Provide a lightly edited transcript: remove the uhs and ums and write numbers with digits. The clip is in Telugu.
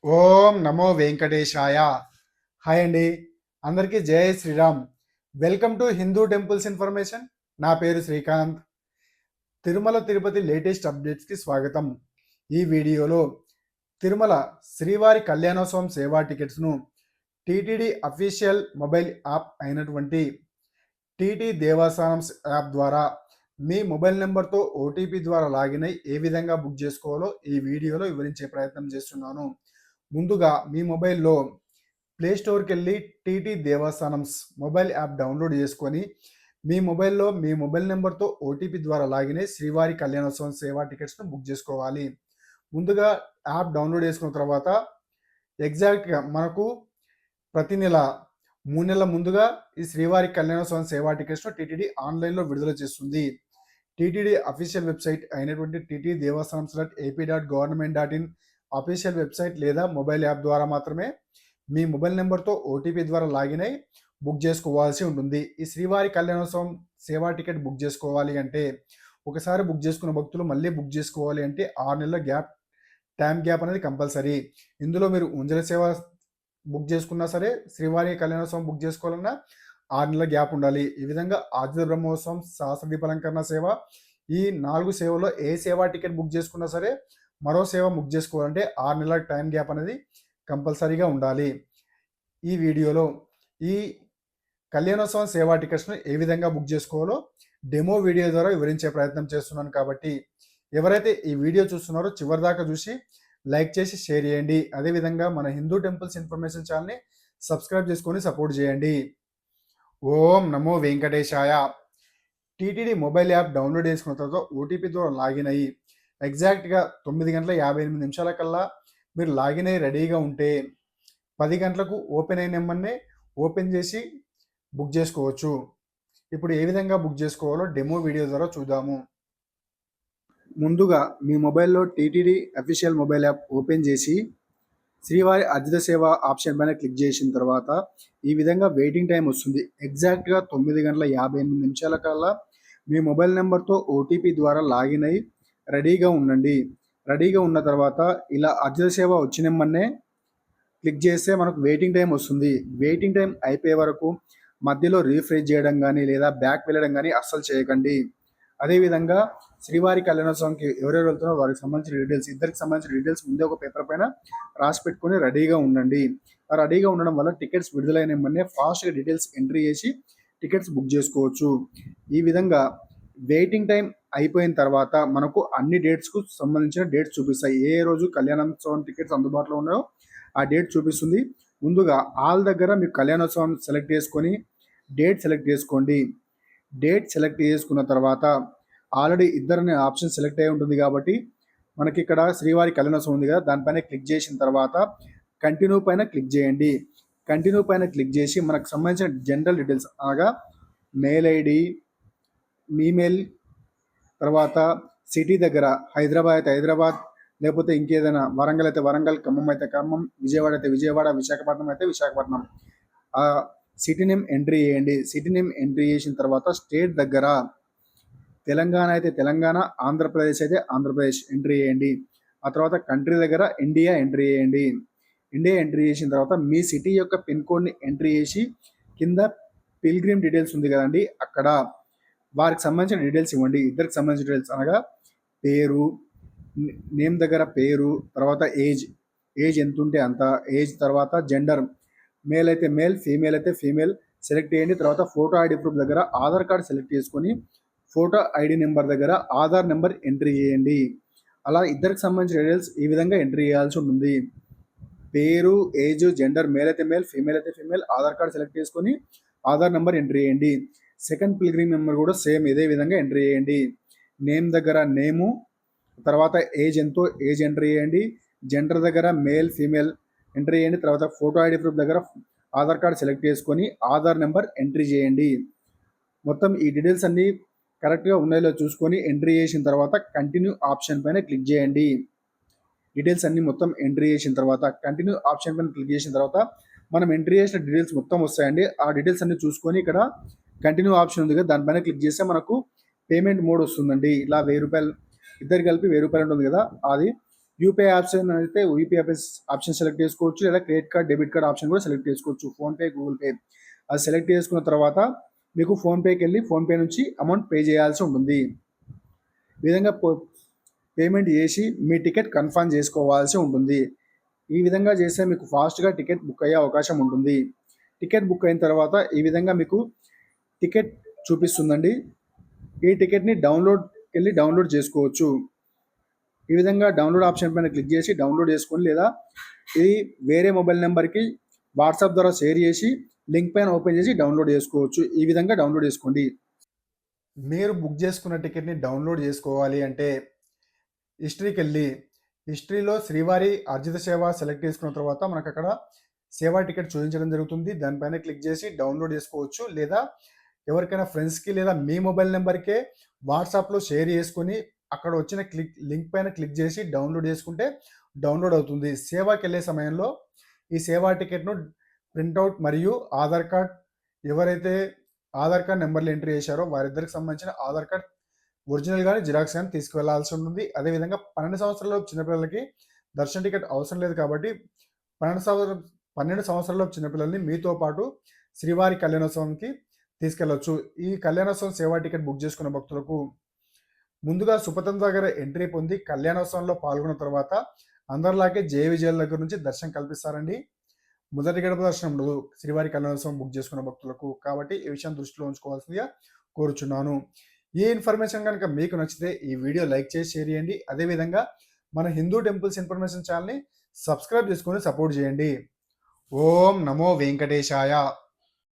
ఓం నమో వెంకటేశాయ. హాయ్ అండి, అందరికీ జై Shriram. Welcome to Hindu temples information. నా పేరు శ్రీకాంత్. తిరుమల తిరుపతి లేటెస్ట్ అప్డేట్స్కి స్వాగతం. ఈ వీడియోలో తిరుమల శ్రీవారి కళ్యాణోత్సవం సేవా టికెట్స్ను టీటీడీ అఫీషియల్ మొబైల్ యాప్ అయినటువంటి టీటీ దేవస్థానమ్స్ యాప్ ద్వారా మీ మొబైల్ నెంబర్తో ఓటీపీ ద్వారా లాగిన్ అయి ఏ విధంగా బుక్ చేసుకోవాలో ఈ వీడియోలో వివరించే ప్రయత్నం చేస్తున్నాను. ముందుగా మీ మొబైల్లో ప్లే స్టోర్కి వెళ్ళి TT Devasthanams mobile app download చేసుకొని మీ మొబైల్లో మీ మొబైల్ నెంబర్తో ఓటీపీ ద్వారా లాగిన్ అయి శ్రీవారి కళ్యాణోత్సవం సేవా టికెట్స్ను బుక్ చేసుకోవాలి. ముందుగా యాప్ డౌన్లోడ్ చేసుకున్న తర్వాత ఎగ్జాక్ట్గా మనకు ప్రతి నెల 3 నెలల ముందుగా ఈ శ్రీవారి కళ్యాణోత్సవం సేవా టికెట్స్ను టీటీడీ ఆన్లైన్లో విడుదల చేస్తుంది. టీటీడీ అఫీషియల్ వెబ్సైట్ అయినటువంటి టీటీ దేవస్థానమ్స్ ఏపీ.gov.in అఫీషియల్ వెబ్సైట్ లేదా మొబైల్ యాప్ ద్వారా మాత్రమే మీ మొబైల్ నెంబర్తో ఓటీపీ ద్వారా లాగిన్ అయి బుక్ చేసుకోవాల్సి ఉంటుంది. ఈ శ్రీవారి కళ్యాణోత్సవం సేవా టికెట్ బుక్ చేసుకోవాలి అంటే, ఒకసారి బుక్ చేసుకున్న భక్తులు మళ్ళీ బుక్ చేసుకోవాలి అంటే 6 నెలల టైం గ్యాప్ అనేది కంపల్సరీ. ఇందులో మీరు ఉంజల సేవ బుక్ చేసుకున్నా సరే, శ్రీవారి కళ్యాణోత్సవం బుక్ చేసుకోవాలన్నా 6 నెలల గ్యాప్ ఉండాలి. ఈ విధంగా ఆదిత్య బ్రహ్మోత్సవం, సహస్రదీపాలంకరణ సేవ, ఈ 4 సేవలో ఏ సేవా టికెట్ బుక్ చేసుకున్నా సరే మరో సేవ బుక్ చేసుకోవాలంటే 6 నెలల టైం గ్యాప్ అనేది కంపల్సరీగా ఉండాలి. ఈ వీడియోలో ఈ కళ్యాణోత్సవం సేవా టికెట్స్ను ఏ విధంగా బుక్ చేసుకోవాలో డెమో వీడియో ద్వారా వివరించే ప్రయత్నం చేస్తున్నాను. కాబట్టి ఎవరైతే ఈ వీడియో చూస్తున్నారో చివరి దాకా చూసి లైక్ చేసి షేర్ చేయండి. అదేవిధంగా మన హిందూ టెంపుల్స్ ఇన్ఫర్మేషన్ ఛానల్ని సబ్స్క్రైబ్ చేసుకొని సపోర్ట్ చేయండి. ఓం నమో వెంకటేశాయ. టీటీడీ మొబైల్ యాప్ డౌన్లోడ్ చేసుకున్న తర్వాత ఓటీపీ ద్వారా లాగిన్ అయ్యి ఎగ్జాక్ట్గా 9:58 కల్లా మీరు లాగిన్ అయ్యి రెడీగా ఉంటే 10 గంటలకు ఓపెన్ అయిన నెంబర్నే ఓపెన్ చేసి బుక్ చేసుకోవచ్చు. ఇప్పుడు ఏ విధంగా బుక్ చేసుకోవాలో డెమో వీడియో ద్వారా చూద్దాము. ముందుగా మీ మొబైల్లో TTD official mobile app open చేసి శ్రీవారి అద్భుత సేవ ఆప్షన్ పైన క్లిక్ చేసిన తర్వాత ఈ విధంగా వెయిటింగ్ టైం వస్తుంది. ఎగ్జాక్ట్గా 9:58 కల్లా మీ మొబైల్ నెంబర్తో ఓటీపీ ద్వారా లాగిన్ అయ్యి రెడీగా ఉండండి. రెడీగా ఉన్న తర్వాత ఇలా అద్భుత సేవ వచ్చిన నెంబర్నే క్లిక్ చేస్తే మనకు వెయిటింగ్ టైం వస్తుంది. వెయిటింగ్ టైం అయిపోయే వరకు మధ్యలో రీఫ్రెష్ చేయడం కానీ లేదా బ్యాక్ వెళ్ళడం కానీ అస్సలు చేయకండి. అదేవిధంగా శ్రీవారి కళ్యాణోత్సవంకి ఎవరెవరు వెళ్తున్నారో వారికి సంబంధించిన డీటెయిల్స్, ఇద్దరికి సంబంధించిన డీటెయిల్స్ ముందే ఒక పేపర్ పైన రాసి పెట్టుకొని రెడీగా ఉండండి. ఆ రెడీగా ఉండడం వల్ల టికెట్స్ విడుదలైన వెంటనే ఫాస్ట్గా డీటెయిల్స్ ఎంట్రీ చేసి టికెట్స్ బుక్ చేసుకోవచ్చు. ఈ విధంగా వెయిటింగ్ టైం అయిపోయిన తర్వాత మనకు అన్ని డేట్స్కు సంబంధించిన డేట్స్ చూపిస్తాయి. ఏ రోజు కళ్యాణోత్సవం టికెట్స్ అందుబాటులో ఉన్నాయో ఆ డేట్ చూపిస్తుంది. ముందుగా ఆల్ దగ్గర మీకు కళ్యాణోత్సవం సెలెక్ట్ చేసుకొని డేట్ సెలెక్ట్ చేసుకోండి. డేట్ సెలెక్ట్ చేసుకున్న తర్వాత ఆల్రెడీ ఇద్దరనే ఆప్షన్ సెలెక్ట్ అయి ఉంటుంది కాబట్టి మనకి ఇక్కడ శ్రీవారి కళ్యాణోత్సవం ఉంది కదా, దానిపైన క్లిక్ చేసిన తర్వాత కంటిన్యూ పైన క్లిక్ చేయండి. కంటిన్యూ పైన క్లిక్ చేసి మనకు సంబంధించిన జనరల్ డీటెయిల్స్ అనగా మెయిల్ ఐడి, ఈమెయిల్, తర్వాత సిటీ దగ్గర హైదరాబాద్ అయితే హైదరాబాద్, లేకపోతే ఇంకేదైనా వరంగల్ అయితే వరంగల్, ఖమ్మం అయితే ఖమ్మం, విజయవాడ అయితే విజయవాడ, విశాఖపట్నం అయితే విశాఖపట్నం ఆ సిటీ నేమ్ ఎంట్రీ చేయండి. సిటీ నేమ్ ఎంట్రీ చేసిన తర్వాత స్టేట్ దగ్గర తెలంగాణ అయితే తెలంగాణ, ఆంధ్రప్రదేశ్ అయితే ఆంధ్రప్రదేశ్ ఎంట్రీ చేయండి. ఆ తర్వాత కంట్రీ దగ్గర ఇండియా ఎంట్రీ చేయండి. ఇండియా ఎంట్రీ చేసిన తర్వాత మీ సిటీ యొక్క పిన్ కోడ్ని ఎంట్రీ చేసి కింద పిల్గ్రిమ్ డీటెయిల్స్ ఉంది కదండి, అక్కడ వారికి సంబంధించిన డీటెయిల్స్ ఇవ్వండి. ఇద్దరికి సంబంధించిన డీటెయిల్స్ అనగా పేరు, నేమ్ దగ్గర పేరు, తర్వాత ఏజ్ ఎంత ఉంటే అంత ఏజ్, తర్వాత జెండర్ మేల్ అయితే మేల్, ఫీమేల్ అయితే ఫీమేల్ సెలెక్ట్ చేయండి. తర్వాత ఫోటో ఐడి ప్రూఫ్ దగ్గర ఆధార్ కార్డ్ సెలెక్ట్ చేసుకొని ఫోటో ఐడి నెంబర్ దగ్గర ఆధార్ నెంబర్ ఎంట్రీ చేయండి. అలా ఇద్దరికి సంబంధించిన డీటెయిల్స్ ఈ విధంగా ఎంట్రీ చేయాల్సి ఉంటుంది. పేరు, ఏజ్, జెండర్ మేల్ అయితే మేల్, ఫీమేల్ అయితే ఫీమేల్, ఆధార్ కార్డ్ సెలెక్ట్ చేసుకొని ఆధార్ నెంబర్ ఎంట్రీ చేయండి. సెకండ్ పిల్గ్రిమ్ నెంబర్ కూడా సేమ్ ఇదే విధంగా ఎంట్రీ చేయండి. నేమ్ దగ్గర నేము, తర్వాత ఏజ్ ఎంతో ఏజ్ ఎంట్రీ చేయండి. జెండర్ దగ్గర మేల్ ఫీమేల్ ఎంట్రీ చేయండి. తర్వాత ఫోటో ఐడి ప్రూఫ్ దగ్గర ఆధార్ కార్డ్ సెలెక్ట్ చేసుకొని ఆధార్ నెంబర్ ఎంట్రీ చేయండి. మొత్తం ఈ డీటెయిల్స్ అన్నీ కరెక్ట్గా ఉన్నాయో చూసుకొని ఎంట్రీ చేసిన తర్వాత కంటిన్యూ ఆప్షన్ పైన క్లిక్ చేయండి. డీటెయిల్స్ అన్ని మొత్తం ఎంట్రీ చేసిన తర్వాత కంటిన్యూ ఆప్షన్ పైన క్లిక్ చేసిన తర్వాత మనం ఎంట్రీ చేసిన డీటెయిల్స్ మొత్తం వస్తాయండి. ఆ డీటెయిల్స్ అన్ని చూసుకొని ఇక్కడ కంటిన్యూ ఆప్షన్ ఉంది కదా, దానిపైన క్లిక్ చేస్తే మనకు పేమెంట్ మోడ్ వస్తుందండి. ఇలా 1000 రూపాయలు, ఇద్దరు కలిపి 1000 రూపాయలు ఉంటుంది కదా, అది యూపీఐ ఆప్షన్ అయితే యూపీఐ ఆప్షన్ సెలెక్ట్ చేసుకోవచ్చు, లేదా credit card, debit card option కూడా సెలెక్ట్ చేసుకోవచ్చు. ఫోన్‌పే, గూగుల్ పే అది సెలెక్ట్ చేసుకున్న తర్వాత మీకు ఫోన్‌పేకి వెళ్ళి ఫోన్‌పే నుంచి అమౌంట్ పే చేయాల్సి ఉంటుంది. ఈ విధంగా పేమెంట్ చేసి మీ టికెట్ కన్ఫర్మ్ చేసుకోవాల్సి ఉంటుంది. ఈ విధంగా చేస్తే మీకు ఫాస్ట్‌గా టికెట్ బుక్ అయ్యే అవకాశం ఉంటుంది. టికెట్ బుక్ అయిన తర్వాత ఈ విధంగా మీకు టికెట్ చూపిస్తుందండి. ఈ టికెట్‌ని డౌన్లోడ్ చేసుకోవచ్చు. ఈ విధంగా డౌన్లోడ్ ఆప్షన్ పైన క్లిక్ చేసి డౌన్లోడ్ చేసుకోండి, లేదా ఇది వేరే మొబైల్ నెంబర్కి వాట్సాప్ ద్వారా షేర్ చేసి లింక్ పైన ఓపెన్ చేసి డౌన్లోడ్ చేసుకోవచ్చు. ఈ విధంగా డౌన్లోడ్ చేసుకోండి. మీరు బుక్ చేసుకున్న టికెట్‌ని డౌన్లోడ్ చేసుకోవాలి అంటే హిస్టరీకి వెళ్ళి హిస్టరీలో శ్రీవారి అర్జిత సేవ సెలెక్ట్ చేసుకున్న తర్వాత మనకు అక్కడ సేవా టికెట్ చూపించడం జరుగుతుంది. దానిపైన క్లిక్ చేసి డౌన్లోడ్ చేసుకోవచ్చు, లేదా ఎవరికైనా ఫ్రెండ్స్కి లేదా మీ మొబైల్ నెంబర్కే వాట్సాప్లో షేర్ చేసుకొని అక్కడ వచ్చిన లింక్ పైన క్లిక్ చేసి డౌన్లోడ్ చేసుకుంటే డౌన్లోడ్ అవుతుంది. సేవాకి వెళ్ళే సమయంలో ఈ సేవా టికెట్ను ప్రింట్అవుట్ మరియు ఆధార్ కార్డ్, ఎవరైతే ఆధార్ కార్డ్ నెంబర్లు ఎంట్రీ చేశారో వారిద్దరికి సంబంధించిన ఆధార్ కార్డ్ ఒరిజినల్ కానీ జిరాక్స్ కానీ తీసుకువెళ్లాల్సి ఉంటుంది. అదేవిధంగా 12 సంవత్సరాల చిన్నపిల్లలకి దర్శన టికెట్ అవసరం లేదు కాబట్టి 12 సంవత్సరాల చిన్నపిల్లల్ని మీతో పాటు శ్రీవారి కళ్యాణోత్సవంకి తీసుకెళ్లొచ్చు. ఈ కళ్యాణోత్సవం సేవా టికెట్ బుక్ చేసుకున్న భక్తులకు ముందుగా సుపతంత్ర దగ్గర ఎంట్రీ పొంది కళ్యాణోత్సవంలో పాల్గొన్న తర్వాత అందరిలాగే జయ విజయాల దగ్గర నుంచి దర్శనం కల్పిస్తారండి. మొదటి గడప దర్శనం ఉండదు శ్రీవారి కళ్యాణోత్సవం బుక్ చేసుకున్న భక్తులకు. కాబట్టి ఈ విషయం దృష్టిలో ఉంచుకోవాల్సిందిగా కోరుచున్నాను. ఈ ఇన్ఫర్మేషన్ కనుక మీకు నచ్చితే ఈ వీడియో లైక్ చేసి షేర్ చేయండి. అదేవిధంగా మన హిందూ టెంపుల్స్ ఇన్ఫర్మేషన్ ఛానల్ని సబ్స్క్రైబ్ చేసుకొని సపోర్ట్ చేయండి. ఓం నమో వెంకటేశాయ.